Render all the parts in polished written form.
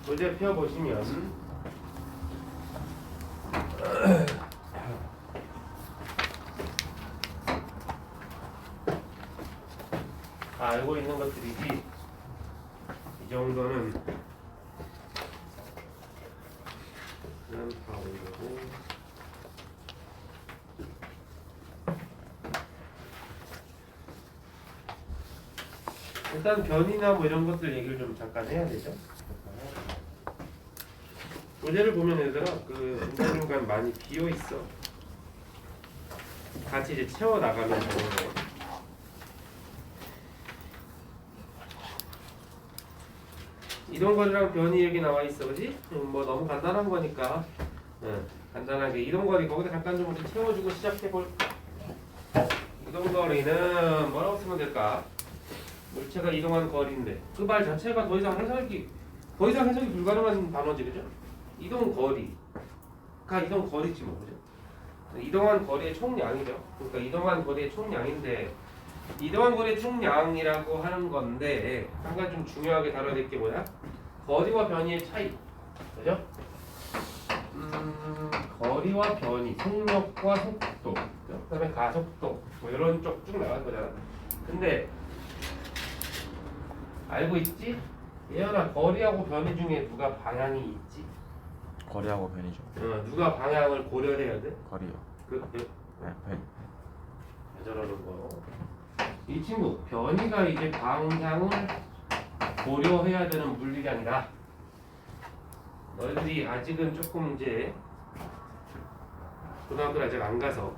문제 펴보시면 다 알고 있는 것들이지 이 정도는 그냥 다 올리고 일단 변이나 뭐 이런 것들 얘기를 좀 잠깐 해야 되죠. 문제를 보면 얘들아 그 중간중간 많이 비어 있어. 같이 이제 채워 나가면 되는 거. 이동거리랑 변이 얘기 나와 있어, 그지? 뭐 너무 간단한 거니까 간단하게 이동거리 거기다 잠깐 좀 우리 채워주고 시작해 볼까? 이동거리는 뭐라고 쓰면 될까? 물체가 이동한 거리인데 그 말 자체가 더 이상 해석이 불가능한 단어지, 그죠? 이동거리가 이동거리지 뭐, 그죠? 이동한 거리의 총량이죠. 그러니까 이동한 거리의 총량인데 이동한 거리의 총량이라고 하는 건데 한 가지 좀 중요하게 다뤄야 될 게 뭐야? 거리와 변이의 차이, 그죠? 거리와 변이, 속력과 속도, 그 다음에 가속도 뭐 이런 쪽 쭉 나갈 거잖아. 근데 알고 있지? 예연아, 거리하고 변이 중에 누가 방향이 있지? 거리하고 변이죠. 누가 방향을 고려해야 돼? 거리요. 네, 변. 저러는 거. 이 친구 변이가 이제 방향을 고려해야 되는 물리량이다. 너희들이 아직은 조금 이제 고등학교를 아직 안 가서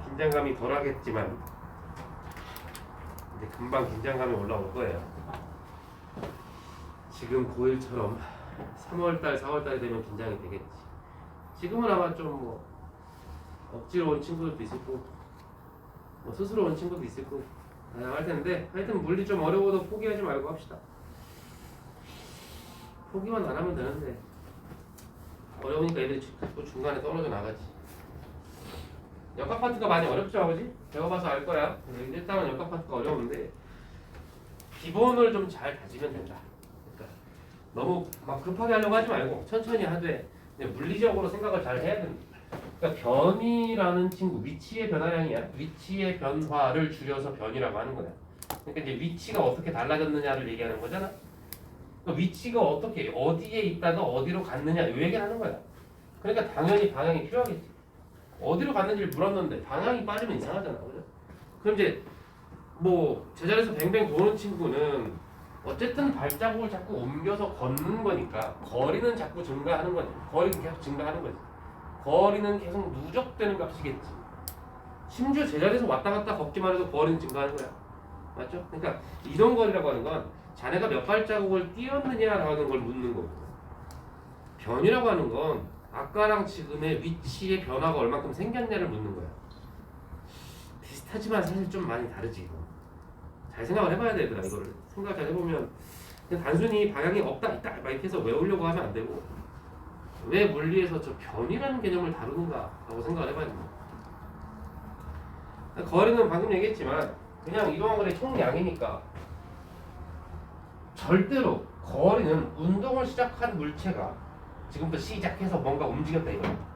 긴장감이 덜하겠지만 이제 금방 긴장감이 올라올 거예요. 지금 고1처럼 3월달, 4월달이 되면 긴장이 되겠지. 지금은 아마 좀 뭐 억지로 온 친구들도 있을 거고 뭐 스스로 온 친구도 있을 거고 다양할 텐데 하여튼 물리 좀 어려워도 포기하지 말고 합시다. 포기만 안 하면 되는데 어려우니까 애들이 자꾸 중간에 떨어져 나가지. 역학 파트가 많이 어렵죠, 아버지? 배워봐서 알 거야. 일단은 역학 파트가 어려운데 기본을 좀 잘 다지면 된다. 그러니까 너무 막 급하게 하려고 하지 말고 천천히 하되 물리적으로 생각을 잘 해야 된다. 그러니까 변이라는 친구, 위치의 변화량이야. 위치의 변화를 줄여서 변이라고 하는 거야. 그러니까 이제 위치가 어떻게 달라졌느냐를 얘기하는 거잖아. 그러니까 위치가 어떻게 어디에 있다가 어디로 갔느냐 이 얘기를 하는 거야. 그러니까 당연히 방향이 필요하겠지. 어디로 갔는지를 물었는데 방향이 빠지면 이상하잖아, 그죠? 그럼 이제 뭐 제자리에서 뱅뱅 도는 친구는 어쨌든 발자국을 자꾸 옮겨서 걷는 거니까 거리는 자꾸 증가하는 거지. 거리는 계속 증가하는 거지. 거리는 계속 누적되는 값이겠지. 심지어 제자리에서 왔다 갔다 걷기만 해도 거리는 증가하는 거야. 맞죠? 그러니까 이동거리라고 하는 건 자네가 몇 발자국을 뛰었느냐라는 걸 묻는 거고, 변이라고 하는 건 아까랑 지금의 위치의 변화가 얼마큼 생겼냐를 묻는 거야. 비슷하지만 사실 좀 많이 다르지. 이거. 잘 생각을 해봐야 돼, 얘들아. 이거를 생각 잘 해보면 그냥 단순히 방향이 없다 있다 막 이렇게 해서 외우려고 하면 안 되고 왜 물리에서 저 변이라는 개념을 다루는가 라고 생각을 해봐야 됩니다. 거리는 방금 얘기했지만 그냥 이동한 거리의 총량이니까 절대로 거리는 운동을 시작한 물체가 지금부터 시작해서 뭔가 움직였다 이거야.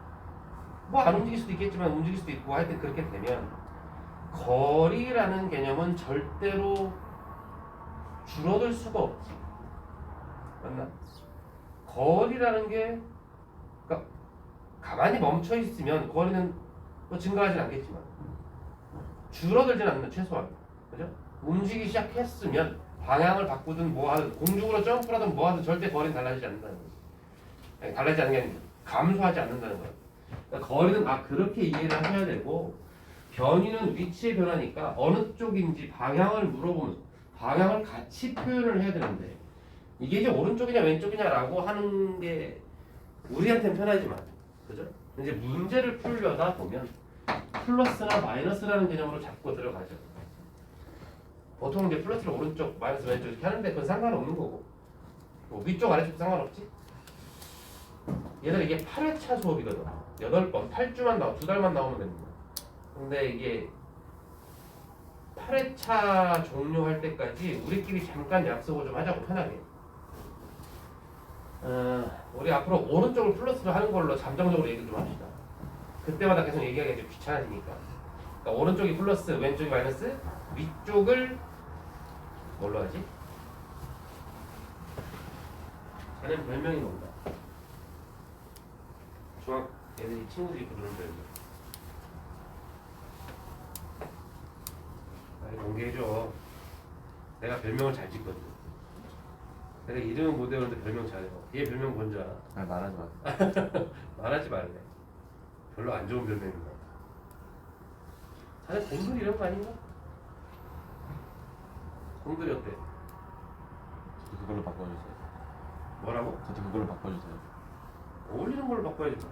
뭐 안 움직일 수도 있겠지만 움직일 수도 있고 하여튼 그렇게 되면 거리라는 개념은 절대로 줄어들 수가 없지. 맞나? 거리라는 게 그러니까 가만히 멈춰 있으면 거리는 뭐 증가하진 않겠지만 줄어들진 않는다 최소한. 그죠? 움직이기 시작했으면 방향을 바꾸든 뭐 하든 공중으로 점프라든 뭐 하든 절대 거리는 달라지지 않는다는 거지. 아니, 달라지지 않는 게 아니라 감소하지 않는다는 거야. 그러니까 거리는 그렇게 이해를 하셔야 되고 변이는 위치의 변화니까 어느 쪽인지 방향을 물어보면서 방향을 같이 표현을 해야 되는데 이게 이제 오른쪽이냐 왼쪽이냐라고 하는 게 우리한테는 편하지만 그죠? 이제 문제를 풀려다 보면 플러스나 마이너스라는 개념으로 자꾸 들어가죠. 보통 이제 플러스를 오른쪽, 마이너스 왼쪽 이렇게 하는데 그건 상관없는 거고 뭐 위쪽 아래쪽 상관없지? 얘들 이게 8회차 수업이거든. 8번, 8주만 나와 2달만 나오면 되는 거야. 근데 이게 8회차 종료할 때까지 우리끼리 잠깐 약속을 좀 하자고 편하게. 우리 앞으로 오른쪽을 플러스로 하는 걸로 잠정적으로 얘기 좀 합시다. 그때마다 계속 얘기하기가 좀 귀찮아지니까. 그러니까 오른쪽이 플러스, 왼쪽이 마이너스, 위쪽을 뭘로 하지? 걔는 별명이 뭔가? 중학 애들이 친구들이 부르는 별명. 빨리 공개해줘. 내가 별명을 잘 짓거든. 내가 이름은 못 외우는데 별명 잘해. 얘 별명 뭔지 알아? 아 말하지 마. 말하지 말래. 별로 안 좋은 별명인가? 자네 곰돌이 이런 거 아닌가? 곰돌이 어때? 저도 그걸로 바꿔주세요. 뭐라고? 저도 그걸로 바꿔주세요. 어울리는 걸로 바꿔야지.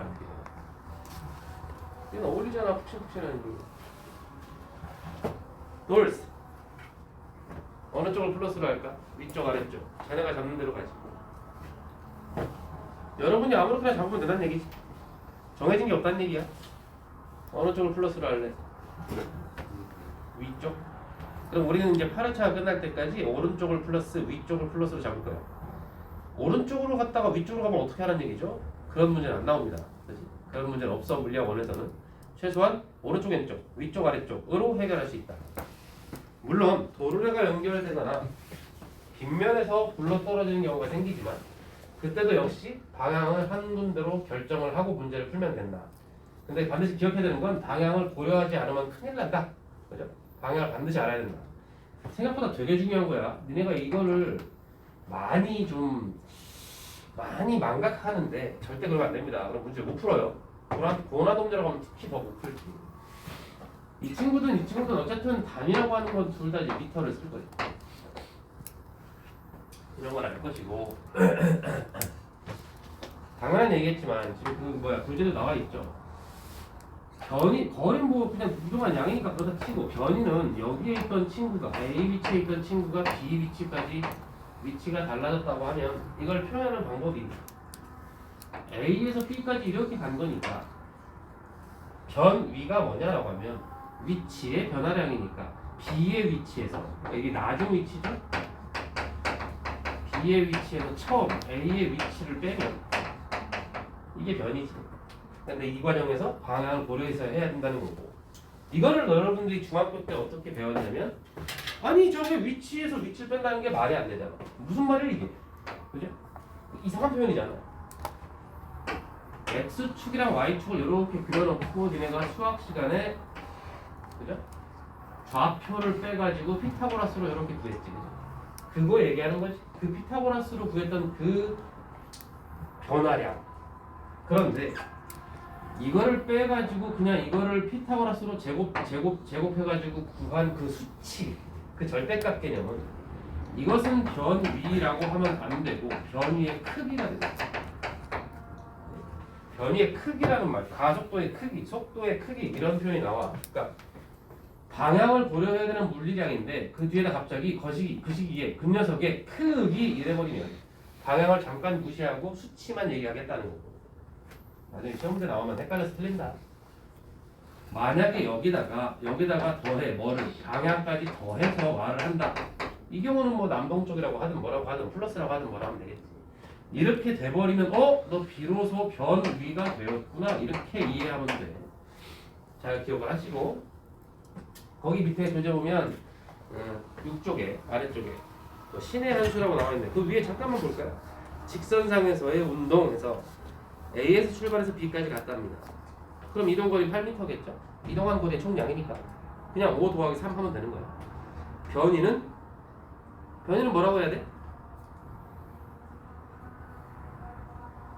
얘는 어울리잖아. 푹신푹신한 거. 돌스. 어느 쪽을 플러스로 할까? 위쪽 아래쪽. 자네가 잡는 대로 가지. 여러분이 아무렇게나 잡으면 된다는 얘기지. 정해진 게 없다는 얘기야. 어느 쪽을 플러스로 할래? 위쪽? 그럼 우리는 이제 8회차가 끝날 때까지 오른쪽을 플러스, 위쪽을 플러스로 잡을 거야. 오른쪽으로 갔다가 위쪽으로 가면 어떻게 하라는 얘기죠? 그런 문제는 안 나옵니다. 그렇지? 그런 문제는 없어. 물리학원에서는 최소한 오른쪽, 왼쪽, 위쪽, 아래쪽으로 해결할 수 있다. 물론 도르래가 연결되거나 빗면에서 굴러 떨어지는 경우가 생기지만 그때도 역시 방향을 한 군데로 결정을 하고 문제를 풀면 된다. 근데 반드시 기억해야 되는 건 방향을 고려하지 않으면 큰일 난다. 그죠? 방향을 반드시 알아야 된다. 생각보다 되게 중요한 거야. 니네가 이거를 많이 망각하는데 절대 그러면 안 됩니다. 그럼 문제 못 풀어요. 고나동자라고 하면 특히 더 못 풀지. 이 친구든 어쨌든 단위라고 하는 건 둘 다 이제 미터를 쓸 거예요. 이런 건 알 것이고 당연한 얘기했지만 지금 교재도 나와 있죠. 거리는 뭐 그냥 부정한 양이니까 그렇다 치고 변이는 여기에 있던 친구가 A 위치에 있던 친구가 B 위치까지 위치가 달라졌다고 하면 이걸 표현하는 방법이 A에서 B까지 이렇게 간 거니까 변위가 뭐냐라고 하면 위치의 변화량이니까 B의 위치에서 이게 나중 위치죠? B의 위치에서 처음 A의 위치를 빼면 이게 변이지. 근데 이 과정에서 방향을 고려해서 해야 된다는 거고 이거를 여러분들이 중학교 때 어떻게 배웠냐면 아니 저게 위치에서 위치를 뺀다는 게 말이 안 되잖아. 무슨 말이야 이게? 그죠? 이상한 표현이잖아. X축이랑 Y축을 이렇게 그려놓고 니네가 수학 시간에 그죠? 좌표를 빼가지고 피타고라스로 이렇게 구했지. 그죠? 그거 얘기하는 거지. 그 피타고라스로 구했던 그 변화량. 그런데 이거를 빼가지고 그냥 이거를 피타고라스로 제곱해가지고 구한 그 수치, 그 절대값 개념은 이것은 변위라고 하면 안 되고 변위의 크기가 된다. 변위의 크기라는 말, 가속도의 크기, 속도의 크기 이런 표현이 나와. 그러니까 방향을 고려해야 되는 물리량인데 그 뒤에다 갑자기 그 시기에 그 녀석의 크기 이래버리면 방향을 잠깐 무시하고 수치만 얘기하겠다는 거고. 나중에 시험 문제 나오면 헷갈려서 틀린다. 만약에 여기다가 더해 뭐를 방향까지 더해서 말을 한다. 이 경우는 뭐 남동쪽이라고 하든 뭐라고 하든 플러스라고 하든 뭐라 하면 되겠지. 이렇게 돼버리면 너 비로소 변위가 되었구나 이렇게 이해하면 돼. 잘 기억을 하시고 거기 밑에 교재 보면 6쪽에 아래쪽에 신의 한수라고 나와 있네. 그 위에 잠깐만 볼까요? 직선상에서의 운동에서 A에서 출발해서 B까지 갔답니다. 그럼 이동거리 8m겠죠? 이동한 거리의 총량이니까 그냥 5 더하기 3 하면 되는 거야. 변위는 뭐라고 해야 돼?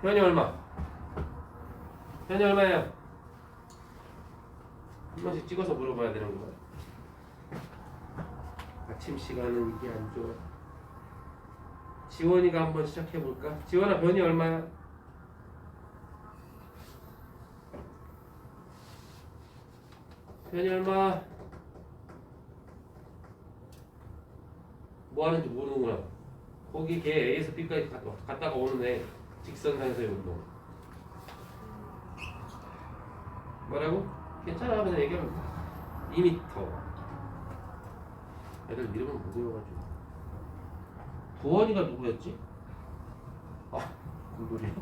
변위 얼마? 변위 얼마예요? 한 번씩 찍어서 물어봐야 되는 거야. 아침 시간은 이게 안 좋아. 지원이가 한번 시작해볼까? 지원아 변위 얼마야? 변이 얼마? 뭐 하는지 모르는구나. 거기 걔 A에서 B까지 갔다가 오는 애 직선상에서의 운동. 뭐라고? 괜찮아 그냥 얘기하면 돼. 2m. 애들 이름은 못 외워가지고. 도원이가 누구였지? 곰돌이요?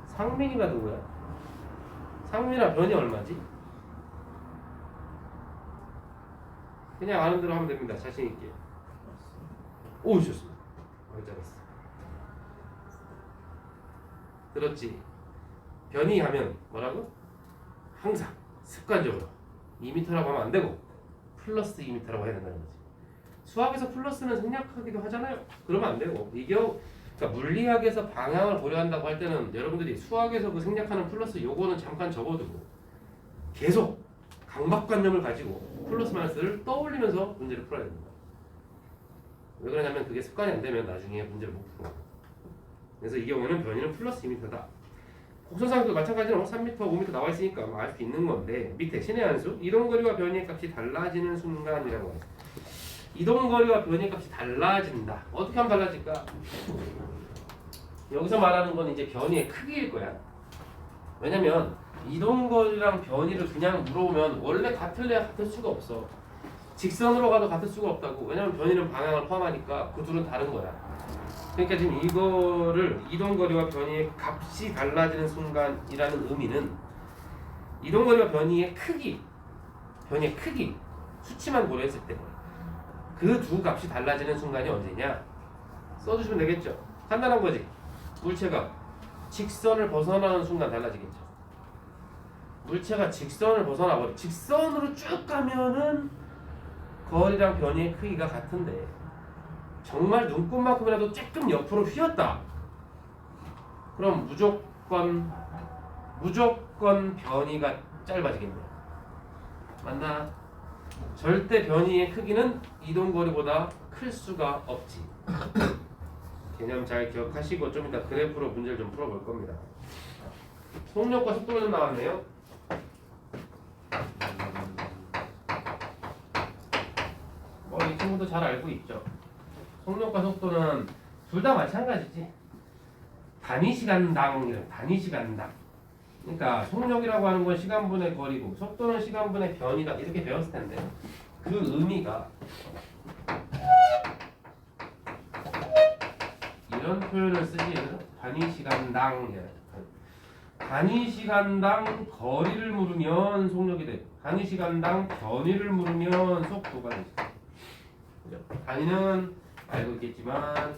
상민이가 누구야? 상민아 변이 얼마지? 그냥 아는 대로 하면 됩니다. 자신 있게. 오, 좋습니다. 잘했어. 들었지? 변이 하면 뭐라고? 항상 습관적으로 2m라고 하면 안 되고 플러스 2m라고 해야 된다는 거지. 수학에서 플러스는 생략하기도 하잖아요. 그러면 안 되고 이게 그러니까 물리학에서 방향을 고려한다고 할 때는 여러분들이 수학에서 그 생략하는 플러스 요거는 잠깐 접어두고 계속 강박관념을 가지고 플러스 마이너스를 떠올리면서 문제를 풀어야 됩니다. 왜 그러냐면 그게 습관이 안 되면 나중에 문제를 못 풀어. 그래서 이 경우에는 변이는 플러스 2m다. 곡선상도 마찬가지로 3m, 5m 나와 있으니까 알 수 있는 건데 밑에 신의 한수 이동거리와 변이의 값이 달라지는 순간이라고 해요. 이동거리와 변이의 값이 달라진다. 어떻게 하면 달라질까? 여기서 말하는 건 이제 변이의 크기일 거야. 왜냐면 이동거리랑 변이를 그냥 물어보면 원래 같을래야 같을 수가 없어. 직선으로 가도 같을 수가 없다고. 왜냐면 변이는 방향을 포함하니까 그 둘은 다른 거야. 그러니까 지금 이거를 이동거리와 변이의 값이 달라지는 순간이라는 의미는 이동거리와 변이의 크기, 변이의 크기, 수치만 고려했을 때 그 두 값이 달라지는 순간이 언제냐? 써주시면 되겠죠. 간단한 거지. 물체가 직선을 벗어나는 순간 달라지겠죠. 물체가 직선을 벗어나 버려. 직선으로 쭉 가면은 거리랑 변이의 크기가 같은데 정말 눈곱만큼이라도 조금 옆으로 휘었다. 그럼 무조건 변이가 짧아지겠네요. 맞나? 절대 변이의 크기는 이동거리보다 클 수가 없지. 개념 잘 기억하시고 좀 이따 그래프로 문제를 좀 풀어볼 겁니다. 속력과 속도가 좀 나왔네요. 이 친구도 잘 알고 있죠. 속력과 속도는 둘 다 마찬가지지. 단위시간당. 그러니까 속력이라고 하는 건 시간분의 거리고 속도는 시간분의 변이다. 이렇게 배웠을 텐데 그 의미가 이런 표현을 쓰지. 단위시간당 거리를 물으면 속력이 되고 단위시간당 변이를 물으면 속도가 되죠. 그죠? 단위는 알고 있겠지만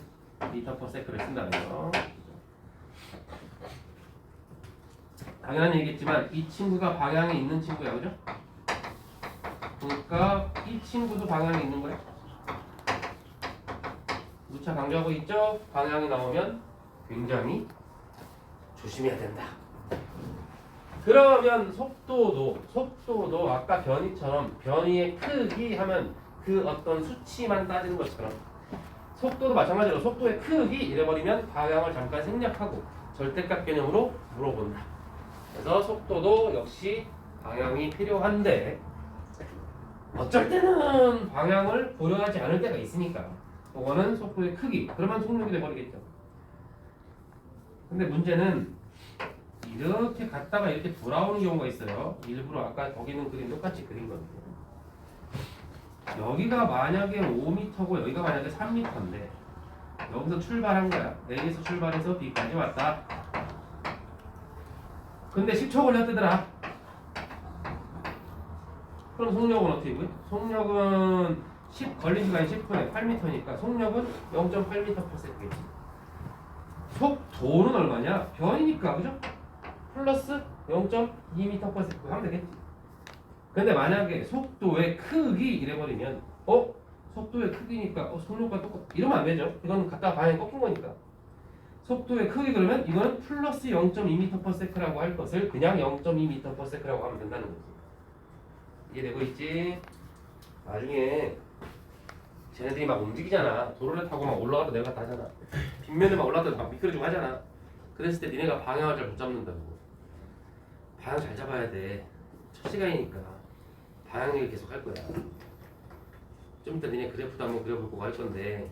미터 퍼 세크를 쓴다는 거. 당연한 얘기겠지만 이 친구가 방향에 있는 친구야, 그죠? 그러니까 이 친구도 방향에 있는 거야. 누차 강조하고 있죠? 방향이 나오면 굉장히 조심해야 된다. 그러면 속도도 아까 변이처럼 변이의 크기 하면 그 어떤 수치만 따지는 것처럼 속도도 마찬가지로 속도의 크기 이래버리면 방향을 잠깐 생략하고 절대값 개념으로 물어본다. 그래서 속도도 역시 방향이 필요한데 어쩔 때는 방향을 고려하지 않을 때가 있으니까 그거는 속도의 크기 그러면 속력이 돼버리겠죠. 근데 문제는 이렇게 갔다가 이렇게 돌아오는 경우가 있어요. 일부러 아까 거기 있는 그림 똑같이 그린 건데 여기가 만약에 5m고 여기가 만약에 3m인데 여기서 출발한 거야. A에서 출발해서 B까지 왔다. 근데 10초 걸렸더라. 그럼 속력은 어떻게 보여? 속력은 걸린 시간이 10분에 8m니까 속력은 0.8m/s겠지. 속도는 얼마냐? 변이니까 그죠? 플러스 0.2m/s 하면 되겠지. 근데 만약에 속도의 크기 이래버리면 속도의 크기니까 속력과 똑같 이러면 안 되죠. 이건 갖다가 방향이 꺾인 거니까. 속도의 크기 그러면 이거는 플러스 0.2m/s라고 할 것을 그냥 0.2m/s라고 하면 된다는 거지. 이해되고 있지? 나중에 쟤네들이 막 움직이잖아. 도로를 타고 막 올라가다 내려갔다 하잖아. 빗면에 막 올라가다 막 미끄러지고 하잖아. 그랬을 때 니네가 방향을 잘 못 잡는다고. 방향 잘 잡아야 돼. 첫 시간이니까 방향 얘기 계속 할 거야. 좀 이따 니네 그래프도 한번 그려보고 할 건데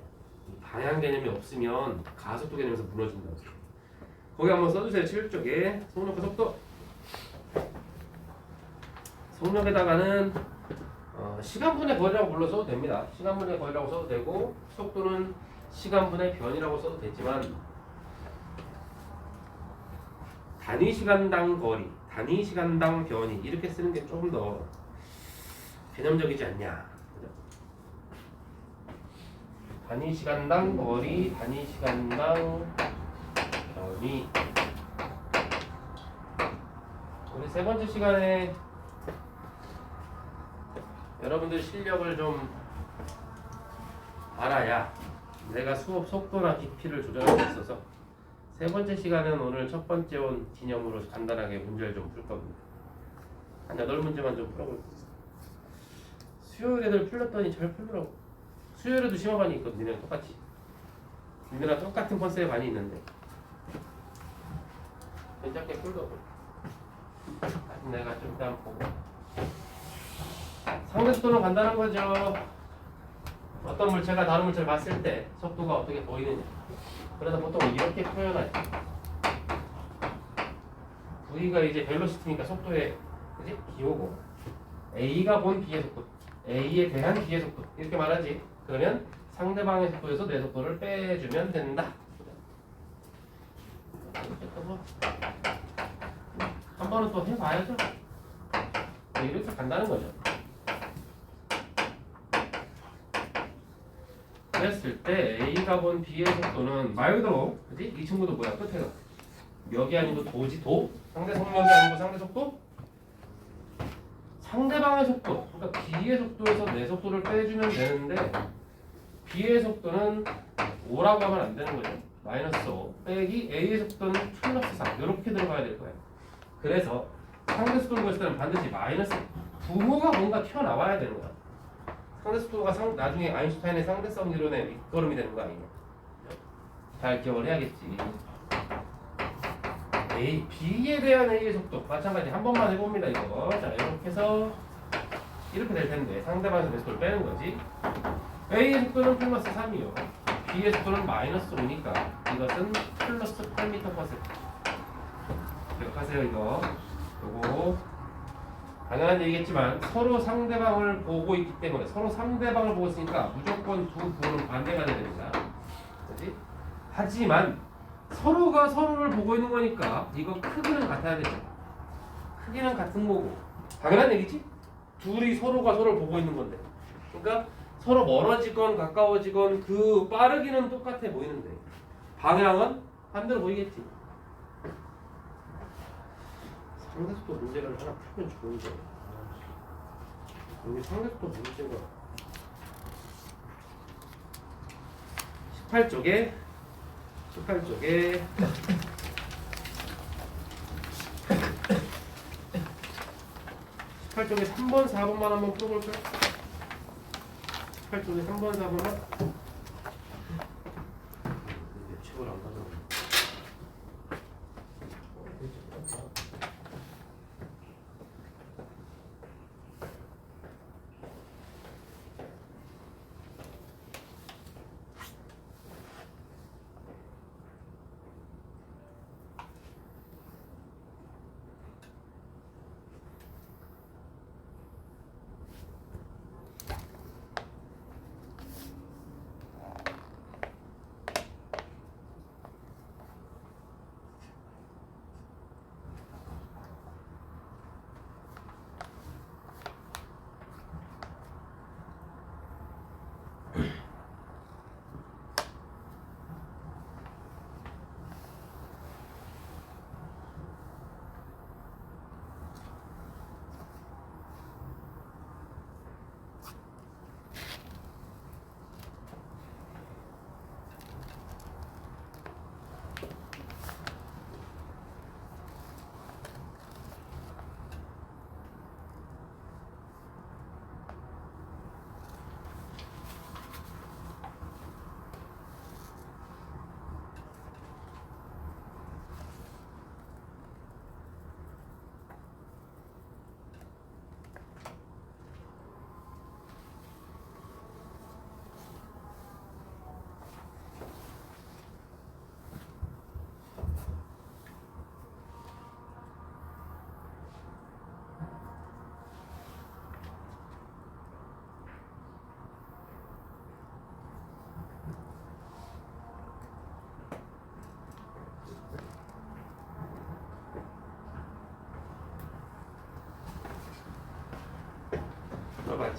방향 개념이 없으면 가속도 개념에서 무너진다고. 거기 한번 써주세요. 7쪽에 속력과 속도. 속력에다가는 시간분의 거리라고 불러 써도 됩니다. 시간분의 거리라고 써도 되고 속도는 시간분의 변이라고 써도 되지만 단위 시간당 거리, 단위 시간당 변이 이렇게 쓰는 게 조금 더 개념적이지 않냐. 그죠? 단위 시간당 거리, 단위 시간당 변이. 우리 세 번째 시간에 여러분들 실력을 좀 알아야 내가 수업 속도나 깊이를 조절할 수 있어서 세 번째 시간은 오늘 첫 번째 온 기념으로 간단하게 문제를 좀 풀 겁니다. 한 8문제만 좀 풀어볼게요. 수요일 애들 풀렸더니 잘 풀더라고. 수요일에도 심화반이 있거든. 니네랑 똑같이. 니네랑 똑같은 컨셉의 반이 있는데 괜찮게 풀더라고. 내가 좀 일단 보고 상대 속도는 간단한 거죠. 어떤 물체가 다른 물체를 봤을 때 속도가 어떻게 보이느냐. 그래서 보통 이렇게 표현하죠. V가 이제 벨로시티니까 속도의 그지? 기호고 A가 본 B의 속도, A에 대한 B의 속도 이렇게 말하지. 그러면 상대방의 속도에서 내 속도를 빼주면 된다. 한 번은 또 해봐야죠. 이렇게 간다는 거죠. 그랬을 때 A가 본 B의 속도는 말 그대로 그지? 이 친구도 뭐야? 끝에가 멱이 아니고 도지 도? 상대 속력이 아니고 상대 속도? 상대방의 속도 그러니까 B의 속도에서 내 속도를 빼주면 되는데 B의 속도는 5라고 하면 안 되는 거죠. 마이너스 5 빼기 A의 속도는 플러스 3 이렇게 들어가야 될 거예요. 그래서 상대 속도를 구했을 때는 반드시 마이너스 부호가 뭔가 튀어나와야 되는 거야. 상대 속도가 나중에 아인슈타인의 상대성 이론의 밑거름이 되는 거 아니에요? 잘 기억을 해야겠지. B에 대한 A의 속도 마찬가지 한 번만 해봅니다 이거. 자 이렇게 해서 이렇게 될 텐데 상대방에서 내 속도를 빼는 거지. A의 속도는 플러스 3이요. B의 속도는 마이너스 5니까 이것은 플러스 8m/s. 기억하세요 이거. 요거 당연한 얘기겠지만 서로 상대방을 보고 있기 때문에 서로 상대방을 보고 있으니까 무조건 두 부호는 반대가 돼야 됩니다. 그렇지? 하지만 서로가 서로를 보고 있는 거니까 이거 크기는 같아야 되죠. 크기는 같은 거고 당연한 얘기지? 둘이 서로가 서로를 보고 있는 건데 그러니까 서로 멀어지건 가까워지건 그 빠르기는 똑같아 보이는데 방향은 반대로 보이겠지. 상대속도 문제를 하나 풀면 좋은데 여기 상대속도 문제가 18쪽에 3번 4번만 한번 풀어볼까요? 18쪽에 3번 4번만 책을 안 가져와.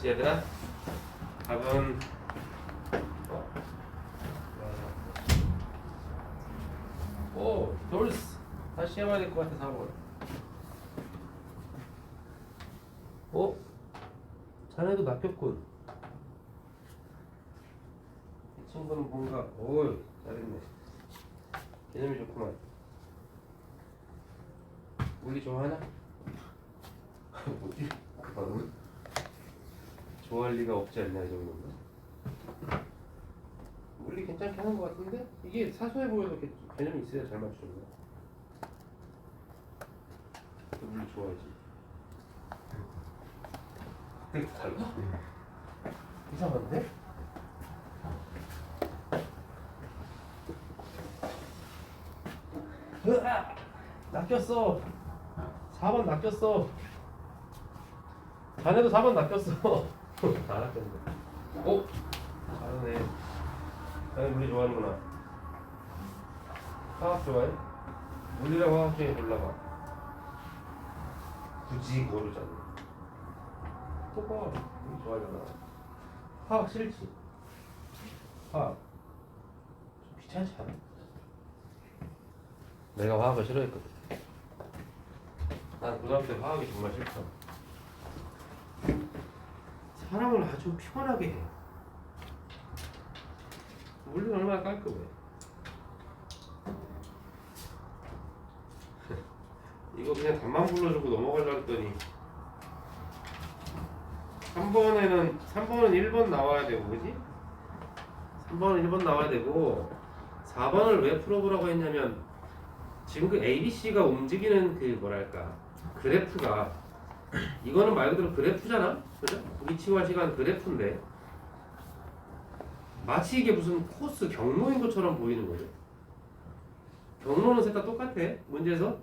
알았지 얘들아? 답은 오 돌스 다시 해봐야 될 것 같아 4번. 자네도 낚였군. 이 친구는 뭔가 잘했네. 개념이 좋구만. 물리 좋아하나? 뭐지? 그 반응은? 좋아할 리가 없지 않냐 이 정도면. 물리 괜찮게 하는 것 같은데? 이게 사소해 보여도 개념이 있어야 잘 맞추는 거야. 물리 좋아하지. 되게 달라? 이상한데? 으아! 낚였어. 4번 낚였어. 자네도 4번 낚였어. 다 낚였네. 잘하네. 자네 물리 좋아하는구나. 화학 좋아해? 물리랑 화학 중에 골라봐. 굳이 고르자면. 똑바로 물리 좋아하잖아. 화학 싫지? 화학 좀 귀찮지 않아? 내가 화학을 싫어했거든. 난 고등학교 때 화학이 정말 싫다. 사람을 아주 피곤하게 해. 물리는 얼마나 깔끔해. 이거 그냥 답만 불러주고 넘어가려고 했더니 3번은 1번 나와야 되고 그지? 3번은 1번 나와야 되고 4번을 왜 풀어보라고 했냐면 지금 그 ABC가 움직이는 그 뭐랄까 그래프가 이거는 말 그대로 그래프잖아? 그죠? 위치와 시간 그래프인데 마치 이게 무슨 코스 경로인 것처럼 보이는 거죠. 경로는 셋 다 똑같아. 문제에서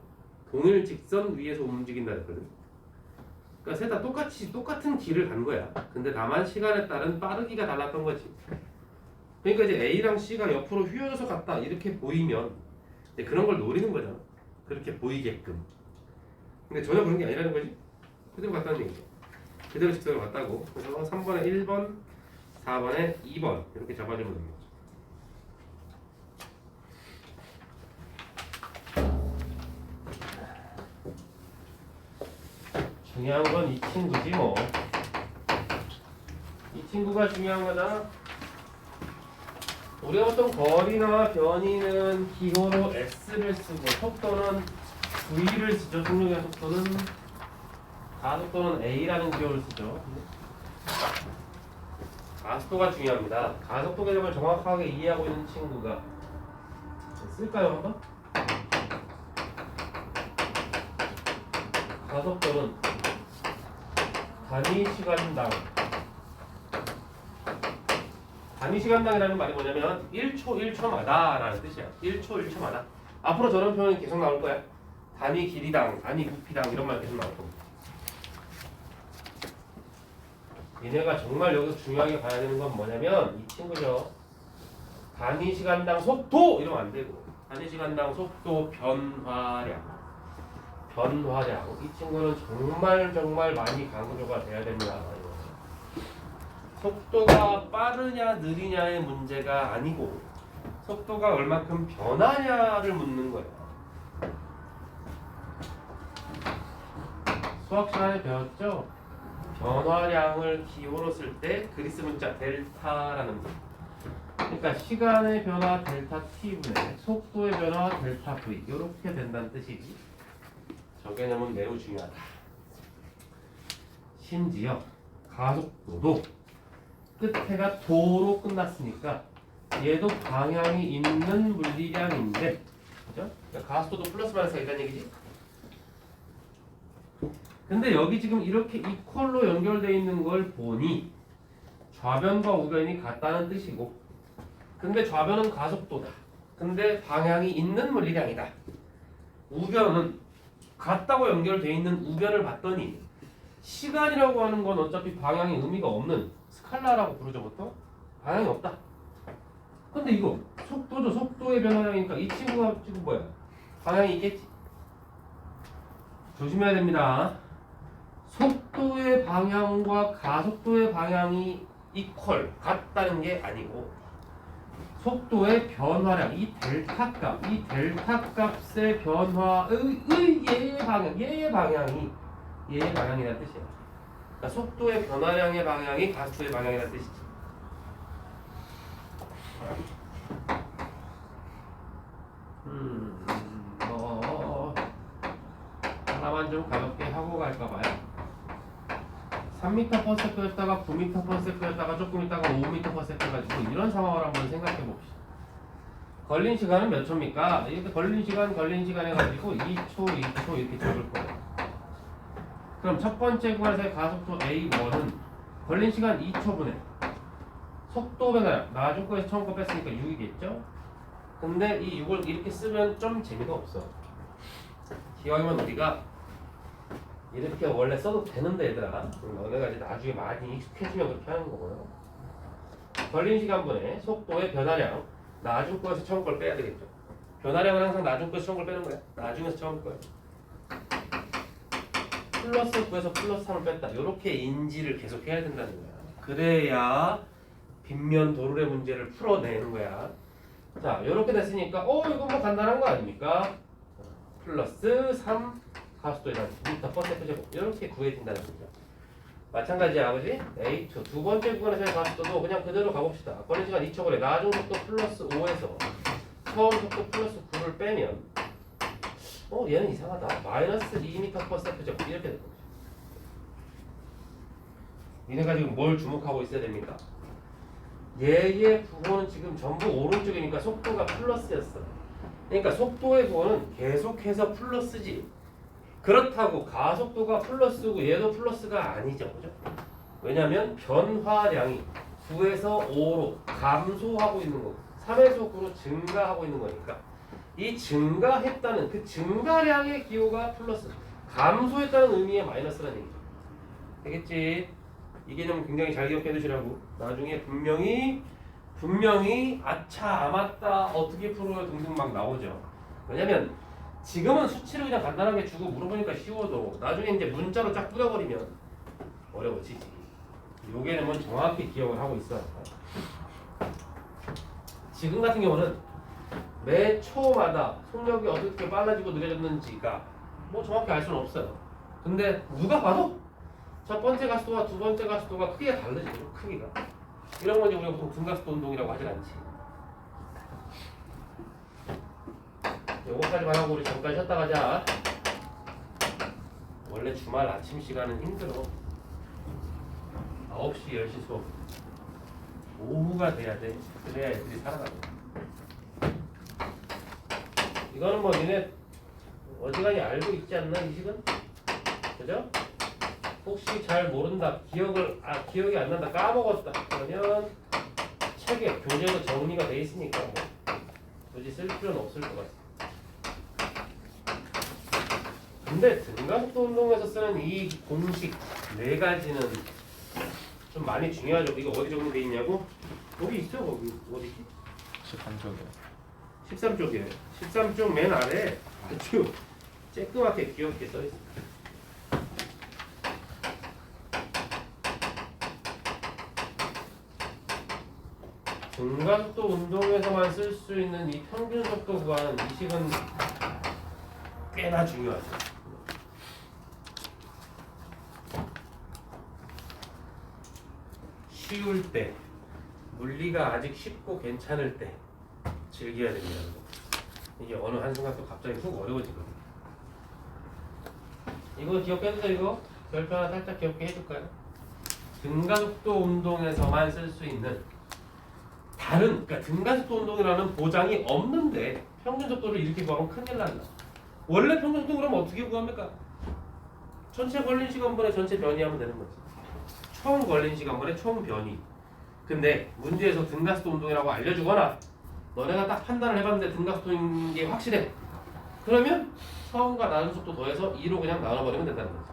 동일 직선 위에서 움직인다 했거든. 그러니까 셋 다 똑같은 길을 간 거야. 근데 다만 시간에 따른 빠르기가 달랐던 거지. 그러니까 이제 A랑 C가 옆으로 휘어져서 갔다 이렇게 보이면 이제 그런 걸 노리는 거잖아. 그렇게 보이게끔. 근데 전혀 그런 게 아니라는 거지. 그대로 갔다는 얘기죠. 그대로 직선으로 갔다고. 그래서 3번에 1번, 4번에 2번 이렇게 잡아주면 됩니다. 중요한 건 이 친구지 뭐. 이 친구가 중요한 거잖아. 우리가 보통 거리나 변이는 기호로 S를 쓰고 속도는 V를 쓰죠. 속력의 속도는 가속도는 A라는 기호를 쓰죠. 가속도가 중요합니다. 가속도 개념을 정확하게 이해하고 있는 친구가 쓸까요 한번? 가속도는 단위 시간당이라는 말이 뭐냐면 1초 1초마다 라는 뜻이야. 1초 1초마다. 앞으로 저런 표현이 계속 나올 거야. 단위 길이당, 단위 부피당 이런 말 계속 나올 겁니다. 얘네가 정말 여기서 중요하게 봐야 되는 건 뭐냐면 이 친구죠. 단위 시간당 속도 이러면 안 되고 단위 시간당 속도 변화량 이 친구는 정말 많이 강조가 돼야 됩니다. 속도가 빠르냐 느리냐의 문제가 아니고 속도가 얼만큼 변하냐를 묻는 거예요. 수학 시간에 배웠죠? 변화량을 기호로 쓸 때 그리스 문자 델타라는 거. 그러니까 시간의 변화 델타 t분의 속도의 변화 델타 v 이렇게 된다는 뜻이지. 저 개념은 매우 중요하다. 심지어 가속도도 끝에가 도로 끝났으니까 얘도 방향이 있는 물리량인데, 그죠? 그러니까 가속도도 플러스 마이너스가 있다는 얘기지. 근데 여기 지금 이렇게 이퀄로 연결되어 있는 걸 보니 좌변과 우변이 같다는 뜻이고, 근데 좌변은 가속도다. 근데 방향이 있는 물리량이다. 우변은 같다고 연결되어 있는 우변을 봤더니 시간이라고 하는 건 어차피 방향이 의미가 없는 스칼라라고 부르죠 보통. 방향이 없다. 근데 이거 속도죠. 속도의 변화량이니까 이 친구가 지금 뭐야? 방향이 있겠지. 조심해야 됩니다. 속도 속도의 방향과 가속도의 방향이 이퀄 같다는 게 아니고 속도의 변화량 이 델타 값의 변화의 얘의 방향이라는 뜻이야. 그러니까 속도의 변화량의 방향이 가속도의 방향이라는 뜻이지. 하나만 좀 가볍게 하고 갈까 봐요. 3m/s였다가 9m/s였다가 조금 있다가 5m/s 가지고 이런 상황을 한번 생각해 봅시다. 걸린 시간은 몇 초입니까? 이렇게 걸린 시간 해가지고 2초 이렇게 적을 거예요. 그럼 첫 번째 구간에서의 가속도 A1은 걸린 시간 2초분에 속도 변화량 나중 거에서 처음 거 뺐으니까 6이겠죠? 근데 이 6을 이렇게 쓰면 좀 재미가 없어. 기왕이면 우리가 이렇게 원래 써도 되는데 얘들아 너네가 이제 나중에 많이 익숙해지면 그렇게 하는 거고요. 걸린 시간분의 속도의 변화량 나중 거에서 처음 걸 빼야 되겠죠. 변화량은 항상 나중 거에서 처음 걸 빼는 거야. 나중에서 처음 거야. 플러스 9에서 플러스 3을 뺐다. 이렇게 인지를 계속 해야 된다는 거야. 그래야 빗면 도르래 문제를 풀어내는 거야. 자, 이렇게 됐으니까 이거 뭐 간단한 거 아닙니까? 플러스 3 가속도에 대한 9m/s 이렇게 구해진다는 거죠. 마찬가지야, 그지? A2 두 번째 구간에서의 가속도도 그냥 그대로 가봅시다. 걸린 시간 2초 거래 나중 속도 플러스 5에서 처음 속도 플러스 9를 빼면 얘는 이상하다. 마이너스 2m/s 이렇게 되는 거죠. 니네가 지금 뭘 주목하고 있어야 됩니까? 얘의 부호는 지금 전부 오른쪽이니까 속도가 플러스였어. 그러니까 속도의 부호는 계속해서 플러스지. 그렇다고 가속도가 플러스고 얘도 플러스가 아니죠, 그죠? 왜냐면 변화량이 9에서 5로 감소하고 있는 거고 3에서 9로 증가하고 있는 거니까 이 증가했다는 그 증가량의 기호가 플러스, 감소했다는 의미의 마이너스라는 얘기죠. 되겠지? 이 개념 굉장히 잘 기억해 두시라고. 나중에 분명히 아차 아맞다 어떻게 풀어요 등등 막 나오죠. 왜냐면 지금은 수치를 그냥 간단하게 주고 물어보니까 쉬워도 나중에 이제 문자로 쫙 뿌려버리면 어려워지지. 요 개념은 정확히 기억을 하고 있어야 돼. 지금 같은 경우는 매 초마다 속력이 어떻게 빨라지고 느려졌는지가 뭐 정확히 알 수는 없어요. 근데 누가 봐도 첫 번째 가속도와 두 번째 가속도가 크게 다르죠. 크기가. 이런 건 이제 우리가 보통 등가속도 운동이라고 하진 않지. 요거까지만 하고 우리 잠깐 쉬었다 가자. 원래 주말 아침 시간은 힘들어. 9시 10시 수업 오후가 돼야 돼. 그래야 애들이 살아가고. 이거는 뭐 니네 어지간히 알고 있지 않나 이 식은? 그죠? 혹시 잘 모른다, 기억이 안 난다, 까먹었다 그러면 책에 교재로 정리가 돼 있으니까 뭐 굳이 쓸 필요는 없을 것 같아. 근데 등가속도 운동에서 쓰는 이 공식 4가지는 좀 많이 중요하죠. 이거 어디 정리돼 있냐고? 여기 있어요. 거기 어디지? 13쪽이요. 13쪽이에요. 13쪽 맨 아래 아주 쬐끄맣게 귀엽게 써 있습니다. 등가속도 운동에서만 쓸 수 있는 이 평균 속도 구간 이 식은 꽤나 중요하죠. 쉬울 때, 물리가 아직 쉽고 괜찮을 때 즐겨야 됩니다. 이게 어느 한순간 또 갑자기 훅 어려워지거든요. 이거 기억해주세요. 이거 별표 하나 살짝 기억해 해줄까요? 등가속도 운동에서만 쓸 수 있는 그러니까 등가속도 운동이라는 보장이 없는데 평균 속도를 이렇게 구하면 큰일 난다. 원래 평균 속도 그러면 어떻게 구합니까? 전체 걸린 시간분의 전체 변이하면 되는 거지. 총 걸린 시간분의 총 변이. 근데 문제에서 등가속도 운동이라고 알려주거나 너네가 딱 판단을 해봤는데 등가속도인 게 확실해. 그러면 처음과 나눈 속도 더해서 2로 그냥 나눠버리면 된다는 거지.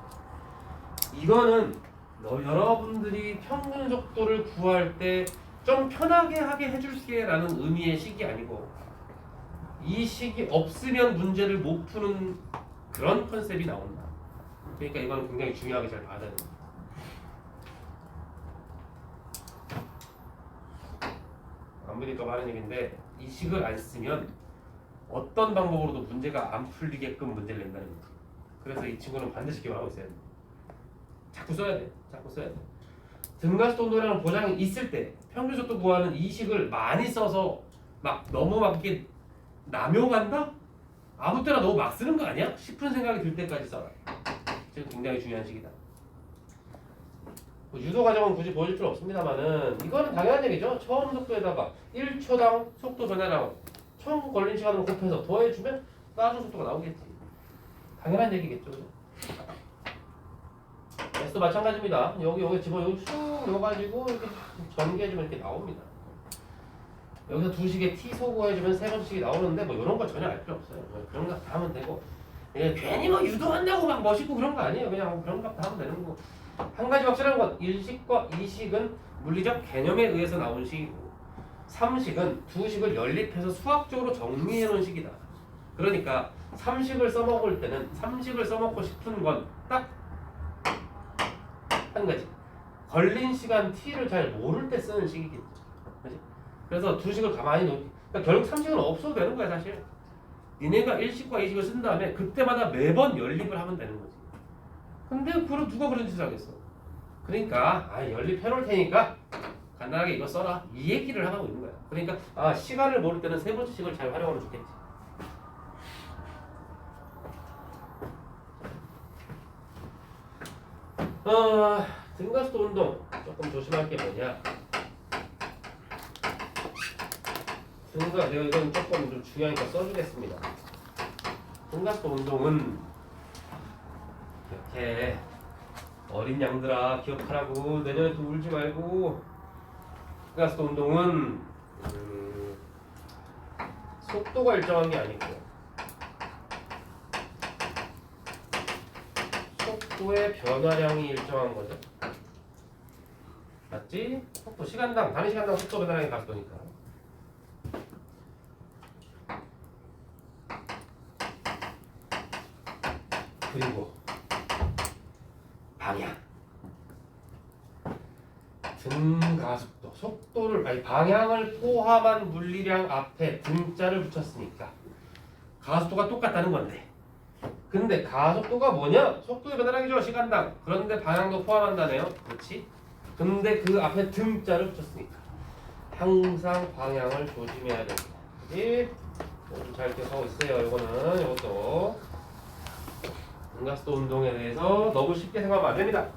이거는 여러분들이 평균 속도를 구할 때 좀 편하게 하게 해줄게 라는 의미의 식이 아니고 이 식이 없으면 문제를 못 푸는 그런 컨셉이 나온다. 그러니까 이거는 굉장히 중요하게 잘 받아야 됩니다. 안 믿을까 하는 얘기인데 이 식을 안 쓰면 어떤 방법으로도 문제가 안 풀리게끔 문제를 낸다는 거지. 그래서 이 친구는 반드시 기억하고 있어야 돼. 자꾸 써야 돼. 자꾸 써야 돼. 등가속도 운동이라는 보장이 있을 때 평균 속도 구하는 이 식을 많이 써서 막 너무 막 이렇게 남용한다? 아무 때나 너무 막 쓰는 거 아니야? 싶은 생각이 들 때까지 써라. 지금 굉장히 중요한 식이다. 뭐 유도 과정은 굳이 보여줄 필요 없습니다만은 이거는 당연한 얘기죠. 처음 속도에다가 1초당 속도 변화량 총 걸린 시간으로 곱해서 더해주면 따준 속도가 나오겠지. 당연한 얘기겠죠. S도 마찬가지입니다. 여기 집어 여기 쑥 넣어가지고 이렇게 전개해주면 이렇게 나옵니다. 여기서 두 식에 T 소구해주면 세 번씩이 나오는데 뭐 이런 거 전혀 알 필요 없어요. 그런 거 다 하면 되고 괜히 뭐 유도한다고 막 멋있고 그런 거 아니에요. 그냥 뭐 그런 거 다 하면 되는 거고. 한 가지 확실한 건 1식과 2식은 물리적 개념에 의해서 나온 식이고 3식은 두 식을 연립해서 수학적으로 정리해 놓은 식이다. 그러니까 3식을 써먹을 때는 3식을 써먹고 싶은 건 딱 한 가지. 걸린 시간 T를 잘 모를 때 쓰는 식이겠죠. 그렇지? 그래서 두 식을 가만히 놓기. 그러니까 결국 3식은 없어도 되는 거야 사실. 니네가 1식과 2식을 쓴 다음에 그때마다 매번 연립을 하면 되는 거지. 근데 그럼 누가 그런 짓을 하겠어? 그러니까 연립해 놓을 테니까 간단하게 이거 써라 이 얘기를 하고 있는 거야. 그러니까 시간을 모를 때는 세 번째 식을 잘 활용하면 좋겠지. 등가속도 운동 조금 조심할 게 뭐냐? 등가 내가 이건 조금 좀 중요하니까 써주겠습니다. 등가속도 운동은 이렇게 어린 양들아 기억하라고 내년에도 울지 말고. 등가속도 운동은 속도가 일정한 게 아니고 속도의 변화량이 일정한 거죠. 맞지? 속도 시간당 단위 시간당 속도 변화량이 가속도니까. 그리고 방향. 등가속도 속도를 방향을 포함한 물리량 앞에 등자를 붙였으니까 가속도가 똑같다는 건데. 근데 가속도가 뭐냐? 속도의 변화량이죠 시간당. 그런데 방향도 포함한다네요. 그렇지? 근데 그 앞에 등자를 붙였으니까 항상 방향을 조심해야 됩니다. 그지? 좀 잘 기억하고 있어요. 이것도 등가속도 운동에 대해서 너무 쉽게 생각하면 안 됩니다.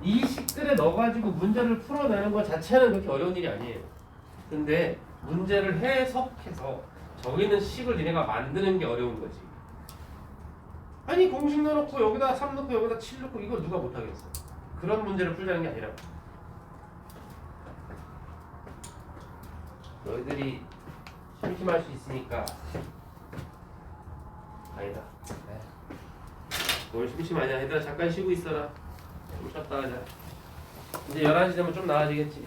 이 식들에 넣어가지고 문제를 풀어내는 것 자체는 그렇게 어려운 일이 아니에요. 근데 문제를 해석해서 저기 있는 식을 니네가 만드는 게 어려운 거지. 아니 공식 넣어놓고 여기다 3 넣고 여기다 7 넣고 이걸 누가 못하겠어. 그런 문제를 풀자는 게 아니라 너희들이 심심할 수 있으니까 아니다. 뭘 심심하냐. 얘들아 잠깐 쉬고 있어라. 좀 쉬었다 하자. 이제 11시 되면 좀 나아지겠지.